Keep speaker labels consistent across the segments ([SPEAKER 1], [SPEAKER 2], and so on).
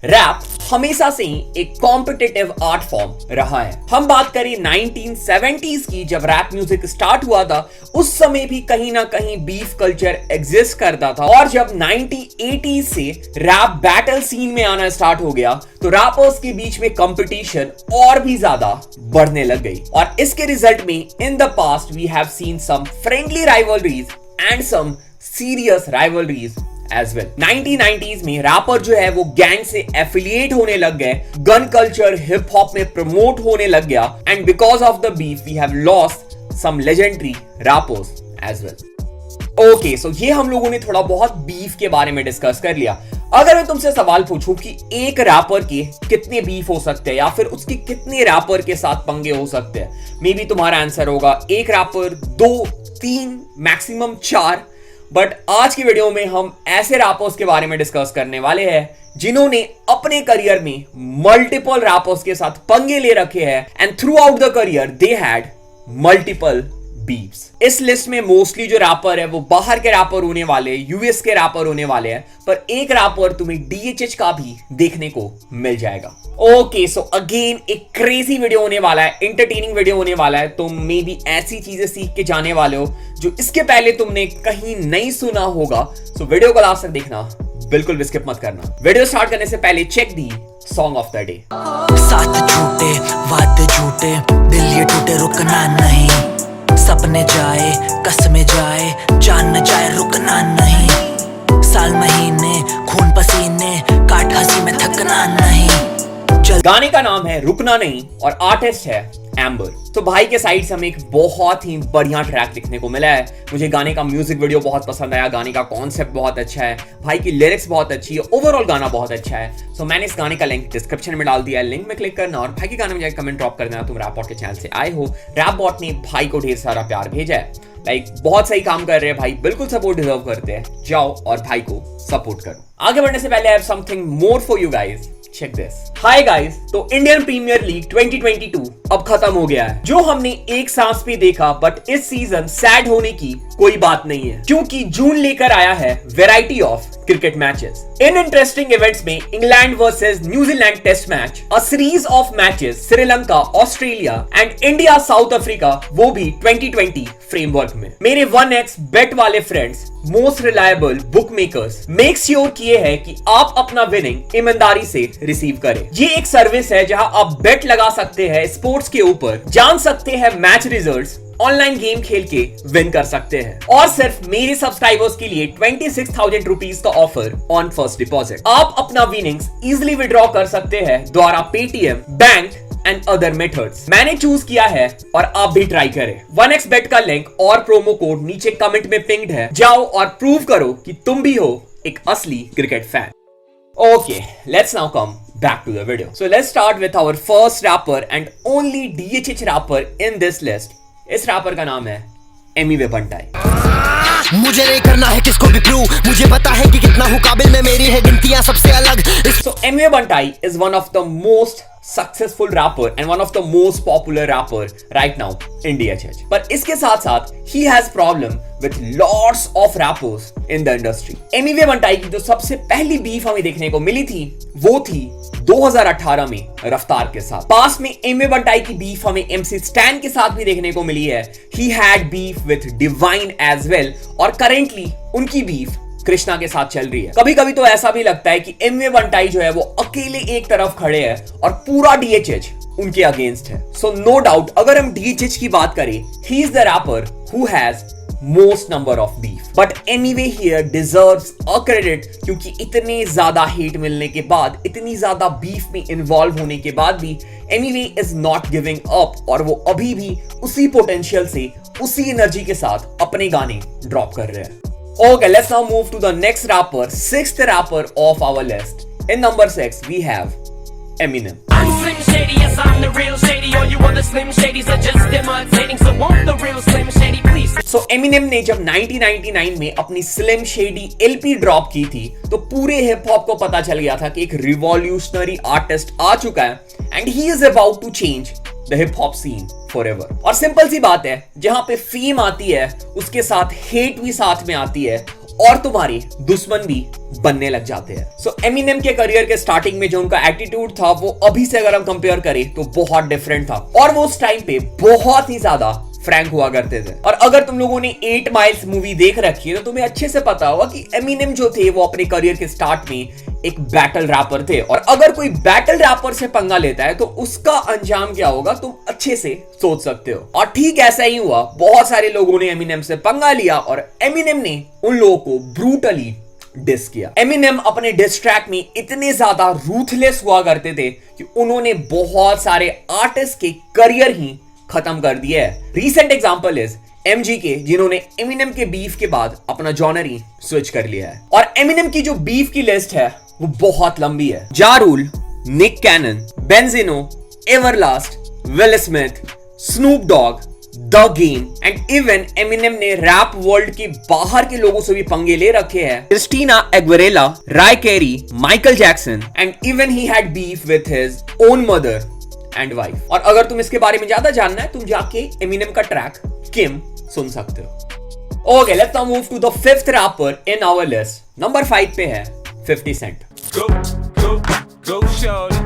[SPEAKER 1] Rap हमेशा से ही एक कॉम्पिटिटिव आर्ट फॉर्म रहा है। हम बात करें 1970s की, जब रैप म्यूजिक स्टार्ट हुआ था, उस समय भी कहीं ना कहीं बीफ कल्चर एग्जिस्ट करता था। और जब 1980s से रैप बैटल सीन में आना स्टार्ट हो गया तो रैपर्स के बीच में कंपटीशन और भी ज्यादा बढ़ने लग गई। और इसके रिजल्ट में in the past we have seen some friendly rivalries and some serious rivalries as well. 1990s में रैपर जो है वो गैंग से एफिलिएट होने लग गए, गन कल्चर हिप हॉप में प्रमोट होने लग गया, and because of the beef we have lost some legendary rappers as well. Okay, so ये हम लोगों ने थोड़ा बहुत बीफ के बारे में डिस्कस कर लिया। अगर मैं तुमसे सवाल पूछूं कि एक रैपर के कितने बीफ हो सकते हैं या फिर उसके कितने रैपर के साथ पंगे हो सकते हैं, मे बी तुम्हारा आंसर होगा एक रैपर, 2, 3, मैक्सिमम 4। बट आज की वीडियो में हम ऐसे रैपर्स के बारे में डिस्कस करने वाले हैं जिन्होंने अपने करियर में मल्टीपल रैपर्स के साथ पंगे ले रखे हैं, and throughout the career they had multiple beefs. इस लिस्ट में मोस्टली जो रैपर है वो बाहर के रैपर होने वाले, यूएस के रैपर होने वाले हैं, पर एक रैपर तुम्हें डीएचएच का भी देखने को मिल जाएगा। ओके, सो अगेन एक क्रेजी वीडियो होने वाला है, इंटरटेनिंग वीडियो होने वाला है। तुम मे बी ऐसी चीजें सीख के जाने वाले हो जो इसके पहले तुमने कहीं नहीं सुना होगा। सो वीडियो को लास्ट तक देखना, बिल्कुल भी स्किप मत करना। वीडियो स्टार्ट करने से पहले check the song of the day.
[SPEAKER 2] साथ झूठे वादे झूठे, दिल ये टूटे रुकना नहीं, सपने जाए कसमें जाए, जान न जाए रुकना नहीं, साल महीने खून पसीने काट हंसी में थकना नहीं।
[SPEAKER 1] गाने का नाम है रुकना नहीं और आर्टिस्ट है एम्बर। तो भाई के साइड से हमें एक बहुत ही बढ़िया ट्रैक दिखने को मिला है। मुझे गाने का म्यूजिक वीडियो बहुत पसंद आया, गाने का कॉन्सेप्ट बहुत अच्छा है, भाई की लिरिक्स बहुत अच्छी है, ओवरऑल गाना बहुत अच्छा है। सो मैंने इस गाने का लिंक डिस्क्रिप्शन में डाल दिया है, लिंक में क्लिक करना और भाई के गाने में जाकर कमेंट ड्रॉप कर देना तुम रैप बॉट के चैनल से आए हो। रैप बॉट ने भाई को ढेर सारा प्यार भेजा है, लाइक बहुत सही काम कर रहे हैं भाई, बिल्कुल सपोर्ट डिजर्व करते हैं। जाओ और भाई को सपोर्ट करो। आगे बढ़ने से पहले I have something more for you guys, check this. Hi guys, तो इंडियन प्रीमियर लीग 2022 अब खत्म हो गया है। जो हमने एक सांस पे देखा, बट इस सीजन सैड होने की कोई बात नहीं है, क्योंकि जून लेकर आया है वैरायटी ऑफ क्रिकेट मैचेस। इन इंटरेस्टिंग इवेंट्स में England versus New Zealand test match, a series of matches Sri Lanka, Australia and India South Africa, वो भी 2020 फ्रेमवर्क में। मेरे 1x बेट वाले friends, most reliable bookmakers, make sure किए हैं कि आप अपना विनिंग ईमानदारी से रिसीव करें। ये एक सर्विस है जहां आप बेट लगा सकते हैं स्पोर्ट्स के ऊपर, जान सकते हैं मैच रिजल्ट्स, ऑनलाइन गेम खेल के विन कर सकते हैं। और सिर्फ मेरे सब्सक्राइबर्स के लिए 26,000 रुपीज का ऑफर ऑन फर्स्ट डिपॉजिट। आप अपना विनिंग्स इजिली विड्रॉ कर सकते हैं द्वारा Paytm, bank and other methods. मैंने चूज किया है और आप भी ट्राई करें। 1x bet का लिंक और प्रोमो कोड नीचे कमेंट में पिंक्ड है, जाओ और प्रूव करो कि तुम भी हो एक असली cricket fan. Okay, let's now come back to the video. So let's start with our first rapper and only DHH rapper in this list. इस रैपर का नाम है एमिवे बंटाई।
[SPEAKER 2] मुझे नहीं करना है किसको भी प्रूव, मुझे पता है कि कितना हूँ काबिल में, मेरी है गिनतियां सबसे अलग।
[SPEAKER 1] So Emiway Bantai is one of the most successful rapper and one of the most popular rapper right now in DHH. पर इसके साथ साथ he has problem with lots of rappers in the industry. Emiway बंटाई की जो सबसे पहली बीफ हमें देखने को मिली थी वो थी 2018 में रफ्तार के साथ। पास में एमिवे बंटाई की बीफ हमें MC स्टैन के साथ भी देखने को मिली है। He had beef with Divine as well और करेंटली उनकी बीफ कृष्णा के साथ चल रही है। कभी कभी तो ऐसा भी लगता है कि एमिवे बंटाई जो है वो अकेले एक तरफ खड़े हैं और पूरा डीएचएच उनके अगेंस्ट है। सो नो डाउट अगर हम डीएचएच की बात करें, he is the rapper who has most number of beef, but anyway here deserves a credit, क्योंकि इतने ज्यादा हेट मिलने के बाद, इतनी ज्यादा बीफ में इन्वॉल्व होने के बाद भी anyway is not giving up और वो अभी भी उसी पोटेंशियल से, उसी एनर्जी के साथ अपने गाने ड्रॉप कर रहे हैं। Okay, let's now move to the next rapper, sixth rapper of our list. In number 6, we have Eminem.
[SPEAKER 3] I'm Slim Shady, yes I'm the real Shady. All you other Slim Shadys are just imitating. So won't the real Slim Shady please?
[SPEAKER 1] So Eminem ने जब 1999 में अपनी Slim Shady LP drop की थी तो पूरे hip hop को पता चल गया था कि एक रिवॉल्यूशनरी आर्टिस्ट आ चुका है and he is about to change the hip hop scene forever. और सिंपल सी बात है, जहां पे फेम आती है उसके साथ हेट भी साथ में आती है और तुम्हारे दुश्मन भी बनने लग जाते हैं। सो एमिनेम के करियर के स्टार्टिंग में जो उनका एटीट्यूड था वो अभी से अगर हम कंपेयर करें तो बहुत डिफरेंट था, और वो उस टाइम पे बहुत ही ज्यादा फ्रैंक हुआ करते थे। और अगर तुम लोगों ने 8 माइल्स मूवी देख रखी है तो तुम्हें अच्छे से पता होगा कि एमिनेम जो थे वो अपने करियर के स्टार्ट में एक बैटल रैपर थे, और अगर कोई बैटल रैपर से पंगा लेता है तो उसका अंजाम क्या होगा तुम अच्छे से सोच सकते हो। और ठीक ऐसा ही हुआ, बहुत सारे लोगों ने एमिनेम से पंगा लिया और एमिनेम ने उन लोगों को ब्रूटली डिस किया। एमिनेम अपने डिस ट्रैक में इतने ज्यादा रूथलेस हुआ करते थे कि उन्होंने बहुत सारे आर्टिस्ट के करियर ही खत्म कर दिया है। रीसेंट एग्जांपल इज MGK, जिन्होंने एमिनेम के बीफ के बाद अपना जॉनर ही स्विच कर लिया है। और एमिनेम की जो बीफ की लिस्ट है वो बहुत लंबी है। Ja Rule, Nick Cannon, Benzino, Everlast, Will Smith, Snoop Dogg, the Game, and even Eminem ने रैप वर्ल्ड के बाहर के लोगों से भी पंगे ले रखे हैं। Christina Aguilera, Mariah Carey, Michael Jackson, and even he had beef with his own mother and wife. और अगर तुम इसके बारे में ज्यादा जानना है तुम जाके एमिनेम का ट्रैक किम सुन सकते हो। Okay, let's now move to the 5th rapper in our list. Number 5 पे है 50 Cent।
[SPEAKER 4] Go shorty,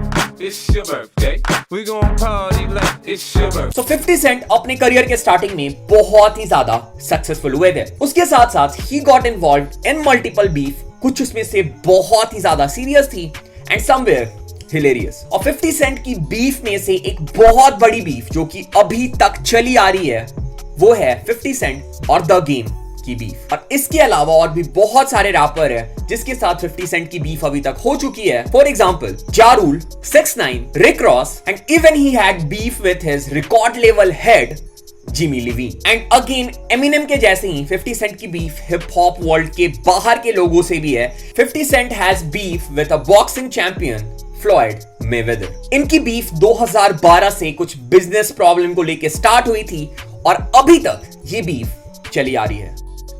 [SPEAKER 4] it's your birthday. We gon' party like it's your birthday.
[SPEAKER 1] So 50 Cent अपने करियर के स्टार्टिंग में बहुत ही ज्यादा सक्सेसफुल हुए थे। उसके साथ साथ he got involved in multiple beef, कुछ उसमें से बहुत ही ज्यादा सीरियस थी एंड समवेयर हिलेरियस। और 50 Cent की बीफ में से एक बहुत बड़ी बीफ जो कि अभी तक चली आ रही है वो है 50 Cent और द गेम की बीफ। और इसके अलावा और भी बहुत सारे रैपर हैं जिसके साथ 50 Cent की बीफ अभी तक हो चुकी है। For example Ja Rule, 6ix9ine, Rick Ross, and even he had beef with his record label head Jimmy Iovine. And again Eminem के जैसे ही 50 Cent की बीफ हिप हॉप वर्ल्ड के बाहर के लोगों से भी है। 50 Cent has beef with a boxing champion Floyd Mayweather. इनकी बीफ 2012 से कुछ बिजनेस प्रॉब्लम को लेके स्टार्ट हुई थी और अभी तक ये बीफ चली आ रही है।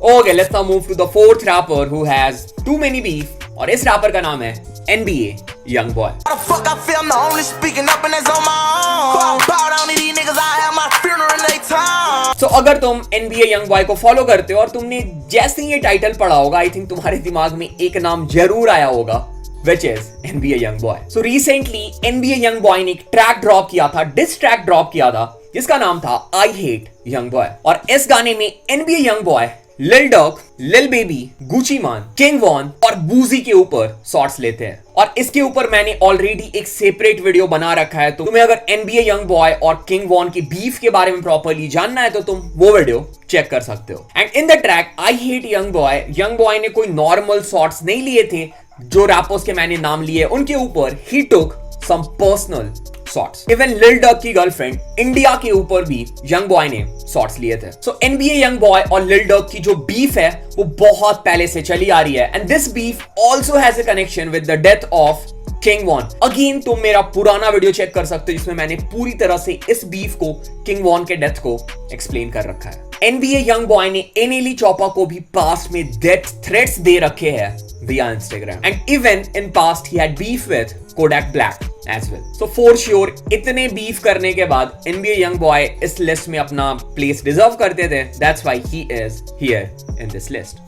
[SPEAKER 1] Okay, let's now move to the 4th rapper who has too many beef, और इस रैपर का नाम है NBA YoungBoy।
[SPEAKER 5] How the fuck I feel I'm the only speaking up and that's on my own. Bow down to these niggas, I have my funeral in they time.
[SPEAKER 1] So अगर तुम NBA YoungBoy को follow करते हो और तुमने जैसे ही ये title पढ़ा होगा, आई थिंक तुम्हारे दिमाग में एक नाम जरूर आया होगा, which is NBA YoungBoy। So recently NBA YoungBoy ने एक ट्रैक ड्रॉप किया था, डिस ट्रैक ड्रॉप किया था जिसका नाम था I Hate Young Boy। और इस गाने में NBA YoungBoy लिल डॉग, लिल बेबी, गुची मान, किंग वॉन और बूजी के ऊपर शॉट्स लेते हैं। और इसके ऊपर मैंने ऑलरेडी एक सेपरेट वीडियो बना रखा है, तो तुम्हें अगर NBA YoungBoy और किंग वॉन के बीफ के बारे में प्रॉपर्ली जानना है तो तुम वो वीडियो चेक कर सकते हो। And in the track I Hate Young Boy ने कोई नॉर्मल शॉट्स नहीं लिए थे जो रैपर्स के मैंने नाम लिए, उनके ऊपर ही टुक सम पर्सनल शॉट्स। इवन लिल डॉग की गर्लफ्रेंड इंडिया के ऊपर भी यंग बॉय ने शॉट्स लिए थे। सो NBA YoungBoy और लिल डॉग की जो बीफ है वो बहुत पहले से चली आ रही है and this beef also has a connection with the death of King Von. Again तुम मेरा पुराना वीडियो चेक कर सकते हो जिसमें मैंने पूरी तरह से इस बीफ को, किंग वॉन के डेथ को एक्सप्लेन कर रखा है। NBA YoungBoy ने एनेली चोपा को भी पास्ट में डेथ थ्रेट्स दे रखे हैं via Instagram, and even in past he had beef with Kodak Black as well. So for sure इतने बीफ करने के बाद NBA YoungBoy इस लिस्ट में अपना प्लेस डिजर्व करते थे। That's why he is here in this list.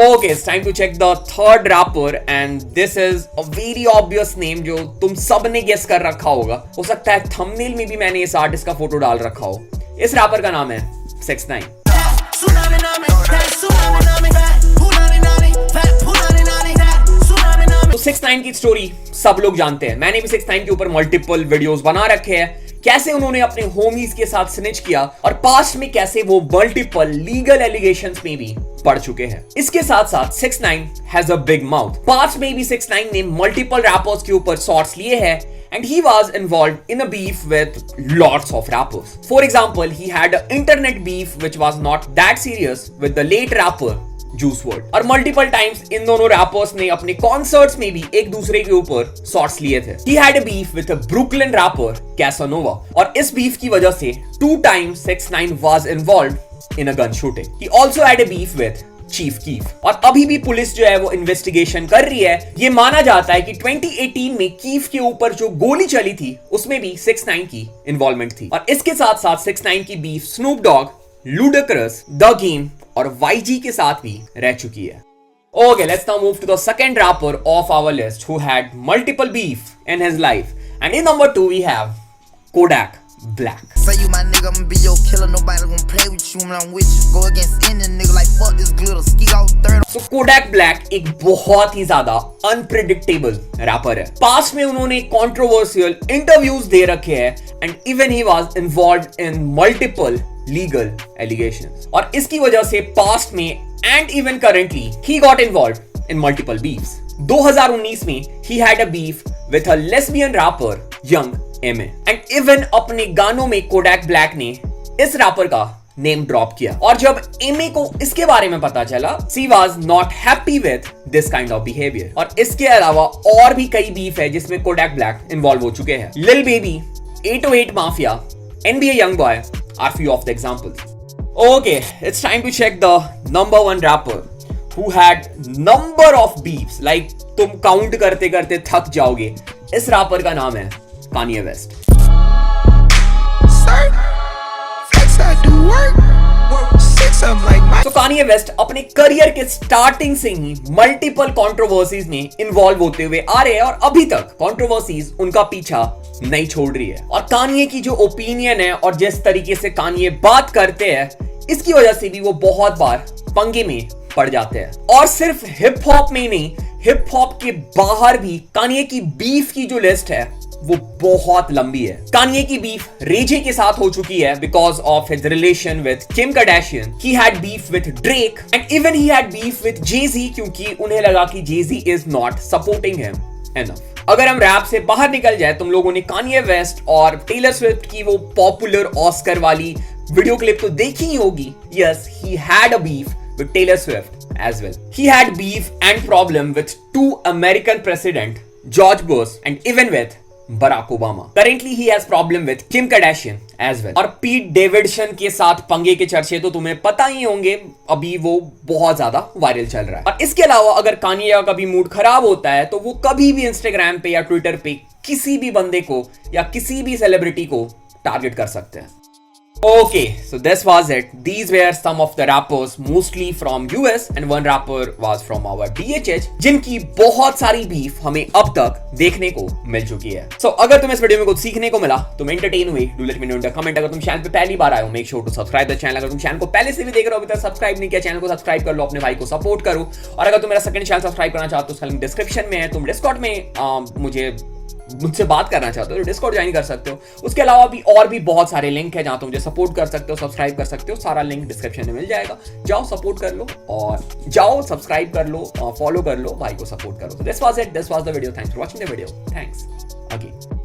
[SPEAKER 1] Okay, it's time to check the 3rd rapper and this is a very obvious name जो तुम सब ने गेस कर रखा होगा। हो सकता है थंबनेल में भी मैंने इस आर्टिस्ट का फोटो डाल रखा हो। इस रैपर का नाम है 6ix9ine। तो 6ix9ine की स्टोरी सब लोग जानते हैं, मैंने भी 6ix9ine के ऊपर मल्टीपल वीडियोस बना रखे हैं, कैसे उन्होंने अपने होमीज के साथ स्निच किया और पास्ट में कैसे वो मल्टीपल लीगल एलिगेशंस में भी पड़ चुके हैं। इसके साथ साथ 6ix9ine has a big mouth. Past में भी 6ix9ine ने मल्टीपल रैपर्स के ऊपर शॉट्स लिए हैं and he was involved in a beef with lots of rappers. For example, he had an internet beef which was not that serious with the late rapper Juice WRLD. और multiple times इन दोनों rappers ने अपने concerts में भी एक दूसरे के ऊपर शॉट्स लिए थे। He had a beef with a Brooklyn rapper Casanova और इस beef की वजह से 2 times 6ix9ine was involved in a gun shooting. He also had a beef with chief Keefe और अभी भी पुलिस जो है वो इन्वेस्टिगेशन कर रही है। ये माना जाता है कि 2018 में कीफ के ऊपर जो गोली चली थी उसमें भी 6ix9ine की इन्वॉल्वमेंट थी। और इसके साथ साथ 6ix9ine की beef Snoop Dogg, Ludacris, the Game और YG के साथ भी रह चुकी है। Okay, let's now move to the second rapper of our list who had multiple beef in his life. And in number 2 we have Kodak Black.
[SPEAKER 6] Say you my nigga, I'ma be your killer. Nobody gonna play with you when I'm with you. Go against any nigga like fuck this glitter. Ski out third.
[SPEAKER 1] So Kodak Black एक बहुत ही ज्यादा unpredictable rapper है। Past में उन्होंने controversial interviews दे रखे हैं and even he was involved in multiple legal allegations. और इसकी वजह से past में and even currently he got involved in multiple beefs. 2019 में he had a beef with a lesbian rapper Young M.A. and even अपने गानों में Kodak Black ने इस रैपर का नेम ड्रॉप किया और जब M.A. को इसके बारे में पता चला she was not happy with this kind of behavior. और इसके अलावा और भी कई बीफ है जिसमें Kodak Black इन्वॉल्व हो चुके हैं। Lil Baby, 808 Mafia, NBA Youngboy are few of the examples. Okay, it's time to check the number 1 rapper who had number of beefs. Like तुम काउंट करते करते थक जाओगे। इस रैपर का नाम है Kanye West. तो Kanye West अपने करियर के स्टार्टिंग से ही मल्टीपल कंट्रोवर्सीज में इन्वॉल्व होते हुए आ रहे हैं और अभी तक कंट्रोवर्सीज उनका पीछा नहीं छोड़ रही है। और Kanye की जो ओपिनियन है और जिस तरीके से Kanye बात करते हैं इसकी वजह से भी वो बहुत बार पंगे में पड़ जाते हैं। और सिर्फ हिप हॉप में ही नहीं, हिप हॉप के बाहर भी Kanye की बीफ की जो लिस्ट है वो बहुत लंबी है। Kanye की बीफ रेजे के साथ हो चुकी है because of his relation with Kim Kardashian. He had beef with Drake and even he had beef with Jay-Z क्योंकि उन्हें लगा कि Jay-Z is not supporting him enough. अगर हम रैप से बाहर निकल जाए तुम लोगों ने Kanye West और Taylor Swift की वो पॉपुलर ऑस्कर वाली वीडियो क्लिप तो देखी ही होगी। Yes, he had a beef with Taylor Swift as well. He had beef and problem with 2 American president, George Bush and even with Barack Obama. Currently he has problem with Kim Kardashian as well. और पीट Davidson के साथ पंगे के चर्चे तो तुम्हें पता ही होंगे, अभी वो बहुत ज्यादा वायरल चल रहा है। और इसके अलावा अगर कान्ये का कभी मूड खराब होता है तो वो कभी भी इंस्टाग्राम पे या ट्विटर पे किसी भी बंदे को या किसी भी सेलिब्रिटी को टारगेट कर सकते हैं। Okay, so this was it. These were some of the rappers, mostly from US, and one rapper was from our DHH, जिनकी बहुत सारी बीफ हमें अब तक देखने को मिल चुकी है। So अगर तुम्हें इस वीडियो में कुछ सीखने को मिला, तुम एंटरटेन हुए, do let me know in the comment। अगर तुम चैनल पे पहली बार आए हो, make sure to subscribe the channel। अगर तुम चैनल को पहले से भी देख रहे हो, अभी तक सब्सक्राइब नहीं किया, चैनल को सब्सक्राइब कर लो, अपने भाई को सपोर्ट करो। और अगर तुम मेरा सेकंड चैनल सब्सक्राइब करना चाहते हो, उसका लिंक डिस्क्रिप्शन में है। तुम डिस्कॉर्ड में मुझसे बात करना चाहते हो तो डिस्कॉर्ड ज्वाइन कर सकते हो। उसके अलावा भी और भी बहुत सारे लिंक है जहां तुम मुझे सपोर्ट कर सकते हो, सब्सक्राइब कर सकते हो। सारा लिंक डिस्क्रिप्शन में मिल जाएगा। जाओ सपोर्ट कर लो और जाओ सब्सक्राइब कर लो, फॉलो कर लो, भाई को सपोर्ट करो। This was it, this was the video. Thanks for watching the video. Thanks again.